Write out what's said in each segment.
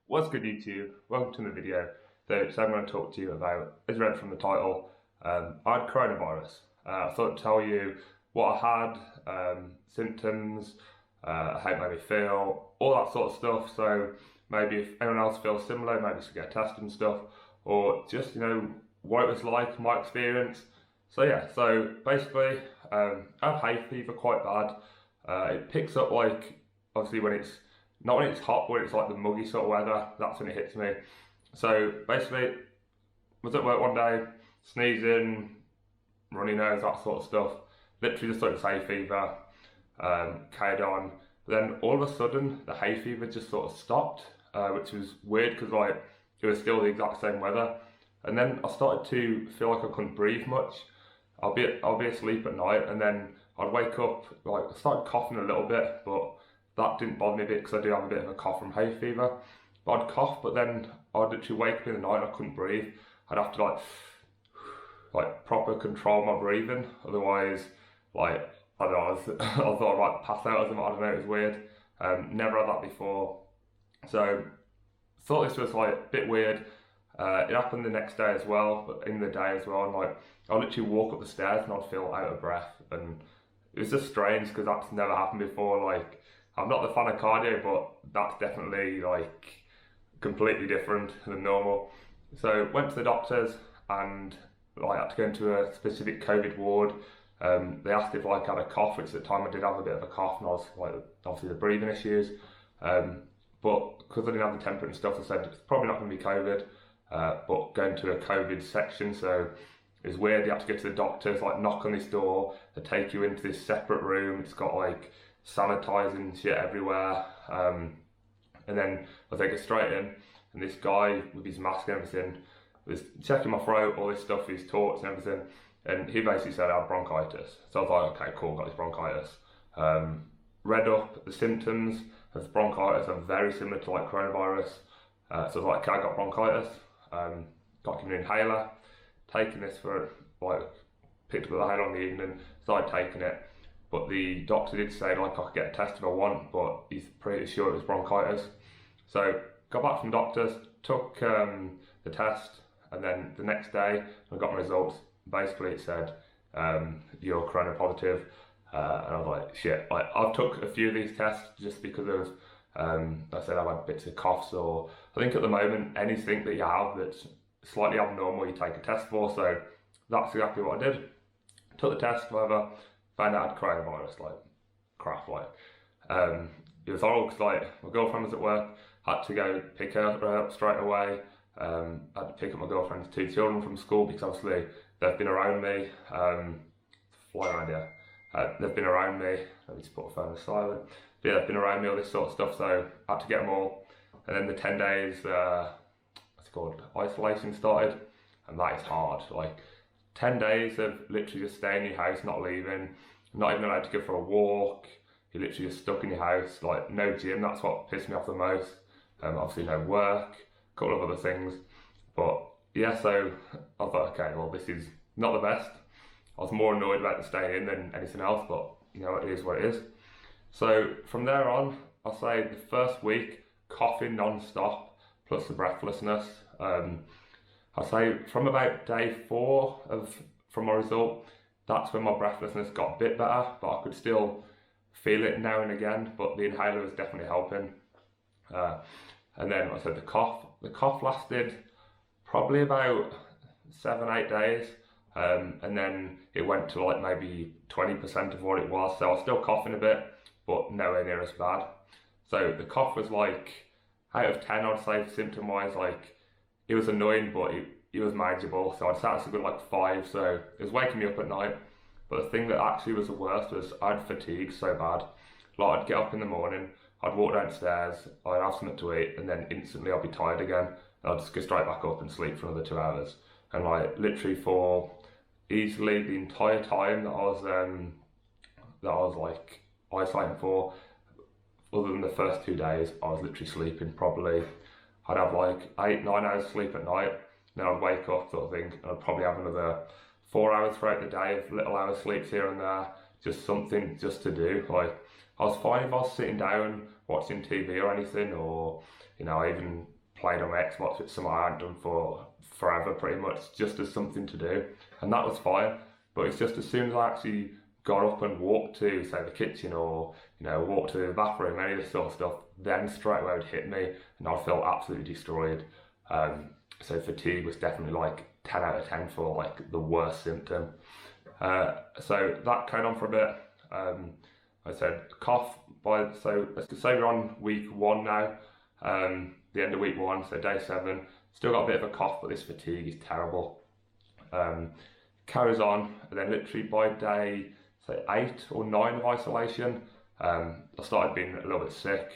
What's good, YouTube? Welcome to the video. So I'm going to talk to you about, as read from the title, I had coronavirus. I thought to tell you what I had, symptoms, how it made me feel, all that sort of stuff. So maybe if anyone else feels similar, maybe should get tested and stuff, or just what it was like, my experience. So yeah, so basically, I have hay fever quite bad. It picks up obviously when it's not when it's hot, when it's like the muggy sort of weather, that's when it hits me. So basically, was at work one day, sneezing, runny nose, that sort of stuff. Literally just like hay fever, carried on. But then all of a sudden, the hay fever just sort of stopped, which was weird because it was still the exact same weather. And then I started to feel like I couldn't breathe much. I'll be asleep at night, and then I'd wake up, I started coughing a little bit, but that didn't bother me a bit because I do have a bit of a cough from hay fever. But I'd cough, but then I'd literally wake up in the night and I couldn't breathe. I'd have to proper control my breathing, otherwise I don't know, I thought I might pass out or something. I don't know, it was weird. Never had that before, so thought this was a bit weird. It happened the next day as well, but in the day as well, and I literally walk up the stairs and I'd feel out of breath, and it was just strange because that's never happened before. I'm not the fan of cardio, but that's definitely completely different than normal. So went to the doctors and I had to go into a specific COVID ward. They asked if I had a cough, which at the time I did have a bit of a cough, and I was obviously the breathing issues. But because I didn't have the temperature and stuff, I said it's probably not going to be COVID, but going to a COVID section. So it was weird. You have to go to the doctors, knock on this door, they take you into this separate room. It's got sanitizing shit everywhere, and then I take it straight in, and this guy with his mask and everything was checking my throat, all this stuff, his torts and everything, and he basically said I had bronchitis. So I was like, okay, cool, got this bronchitis. Read up the symptoms of bronchitis are very similar to coronavirus. So I was like, okay, I got bronchitis. Got an inhaler, taking this for picked up the inhaler in the evening, started taking it. But the doctor did say I could get a test if I want, but he's pretty sure it was bronchitis. So got back from doctors, took the test, and then the next day I got my results. Basically it said you're corona positive, and I was like, shit. I've took a few of these tests just because of I said I've had bits of coughs, or I think at the moment anything that you have that's slightly abnormal you take a test for. So that's exactly what I did. Took the test, whatever. Found out I had coronavirus, crap, it was horrible because my girlfriend was at work, had to go pick her up straight away, had to pick up my girlfriend's two children from school because obviously they've been around me, fly around here, they've been around me, let me just put a phone on silent, but yeah, they've been around me, all this sort of stuff, so I had to get them all, and then the 10 days, what's it called, isolation started, and that is hard, 10 days of literally just staying in your house, not leaving, not even allowed to go for a walk. You're literally just stuck in your house, no gym, that's what pissed me off the most. Obviously no work, a couple of other things. But yeah, so I thought, okay, well this is not the best. I was more annoyed about the staying in than anything else, but it is what it is. So from there on, I'll say the first week, coughing non-stop, plus the breathlessness. I'll say from about day 4 from my result, that's when my breathlessness got a bit better, but I could still feel it now and again, but the inhaler was definitely helping. And then I said the cough lasted probably about 7-8 days, and then it went to maybe 20% of what it was, so I was still coughing a bit, but nowhere near as bad. So the cough was out of 10, I'd say, symptom-wise, it was annoying, but it was manageable. So I'd say it's a good 5. So it was waking me up at night. But the thing that actually was the worst was I had fatigue so bad. I'd get up in the morning, I'd walk downstairs, I'd have something to eat, and then instantly I'd be tired again. And I'd just go straight back up and sleep for another 2 hours. And literally for easily the entire time that I was isolating for, other than the first 2 days, I was literally sleeping probably. I'd have 8-9 hours sleep at night, then I'd wake up sort of thing, and I'd probably have another 4 hours throughout the day of little hours sleeps here and there, just something just to do. I was fine if I was sitting down watching TV or anything, or You know, I even played on my Xbox, which something I hadn't done for forever pretty much, just as something to do, and that was fine. But it's just as soon as I actually got up and walked to, say, the kitchen, or, you know, walked to the bathroom, any of this sort of stuff, then straight away it would hit me and I felt absolutely destroyed. So fatigue was definitely like 10 out of 10 for like the worst symptom. So that carried on for a bit. I said cough so let's say we're on week 1 now, the end of week 1, so day 7. Still got a bit of a cough, but this fatigue is terrible. Carries on, and then literally by day, say 8 or 9 of isolation, I started being a little bit sick.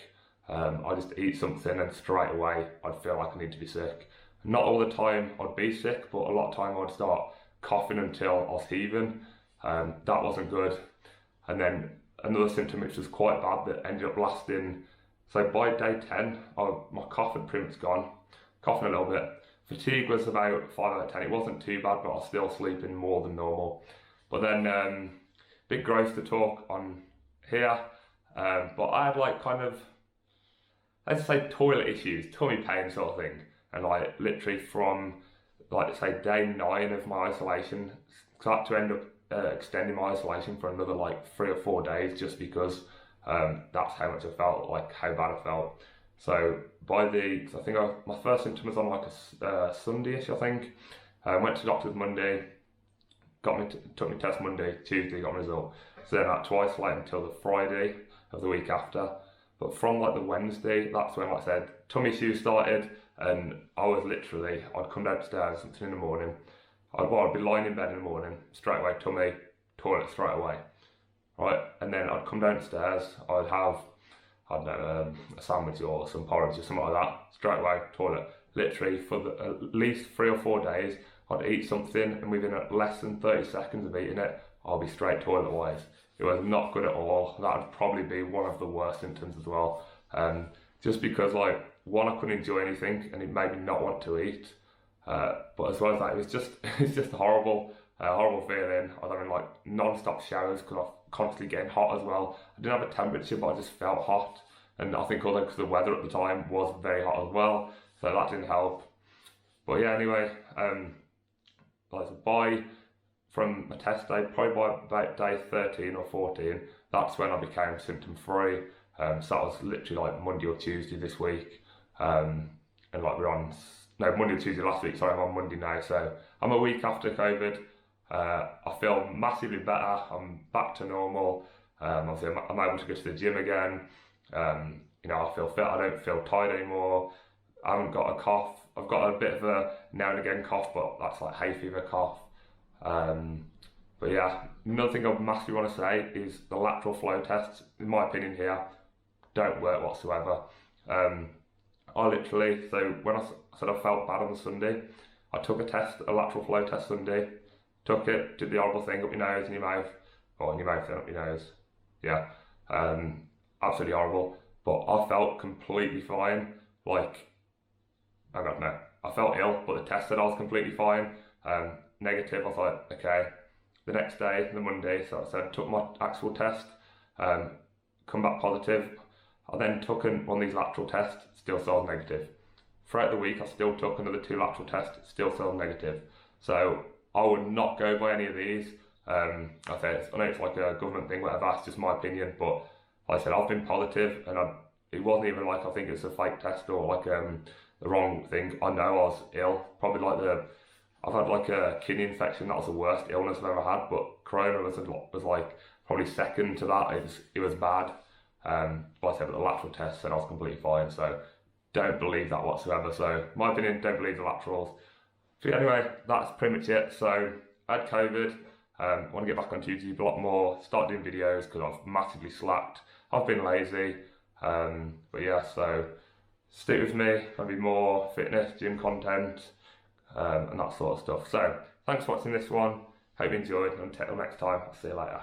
I just eat something and straight away I'd feel like I need to be sick. Not all the time I'd be sick, but a lot of time I'd start coughing until I was heaving. That wasn't good. And then another symptom which was quite bad that ended up lasting, so by day 10, my cough had pretty much gone, coughing a little bit. Fatigue was about 5 out of 10, it wasn't too bad, but I was still sleeping more than normal. But then, bit gross to talk on here, but I had like kind of, let's say toilet issues, tummy pain sort of thing. And like literally from like say day 9 of my isolation, so I had to end up extending my isolation for another like 3 or 4 days, just because that's how much I felt, like how bad I felt. So by I think my first symptom was on like a Sunday-ish, I think. Went to the doctor's Monday, took my test Monday, Tuesday got my result. So then I had to isolate until the Friday of the week after. But from like the Wednesday, that's when, like I said, tummy issues started, and I was literally, I'd come downstairs something in the morning, I'd be lying in bed in the morning, straight away tummy, toilet straight away, right? And then I'd come downstairs, I'd have, I don't know, a sandwich or some porridge or something like that, straight away toilet. Literally for at least 3 or 4 days, I'd eat something, and within less than 30 seconds of eating it, I'll be straight toilet wise. It was not good at all. That would probably be one of the worst symptoms as well. Just because like, one, I couldn't enjoy anything and it made me not want to eat. But as well as that, it was just, it's just a horrible feeling. I was having like non-stop showers because I was constantly getting hot as well. I didn't have a temperature, but I just felt hot. And I think also because the weather at the time was very hot as well. So that didn't help. But yeah, anyway, like from my test day, probably by about day 13 or 14, that's when I became symptom free. So that was literally like Monday or Tuesday this week. And like Monday or Tuesday last week, sorry, I'm on Monday now. So I'm a week after COVID. I feel massively better. I'm back to normal. Obviously I'm able to go to the gym again. You know, I feel fit. I don't feel tired anymore. I haven't got a cough. I've got a bit of a now and again cough, but that's like hay fever cough. But yeah, another thing I massively want to say is the lateral flow tests, in my opinion here, don't work whatsoever. I literally, so when I said I felt bad on the Sunday, I took a lateral flow test Sunday, took it, did the horrible thing up your nose and your mouth, or in your mouth and up your nose, yeah, absolutely horrible, but I felt completely fine, like, I don't know, I felt ill, but the test said I was completely fine, negative. I was like, okay. The next day, the Monday, so I said, took my actual test, come back positive. I then took one of these lateral tests, still said I was negative. Throughout the week, I still took another 2 lateral tests, still said I was negative. So I would not go by any of these. I know it's like a government thing, whatever, that's just my opinion, but like I said, I've been positive, and it wasn't even like I think it's a fake test or like the wrong thing. I know I was ill, probably like I've had like a kidney infection. That was the worst illness I've ever had, but Corona was like probably second to that. It was bad. But I said, but the lateral test said I was completely fine, so don't believe that whatsoever. So my opinion, don't believe the laterals. So anyway, that's pretty much it. So I had COVID. Want to get back on YouTube a lot more. Start doing videos because I've massively slacked. I've been lazy. But yeah, so stick with me. Maybe more fitness, gym content. And that sort of stuff. So, thanks for watching this one. Hope you enjoyed, and until next time, I'll see you later.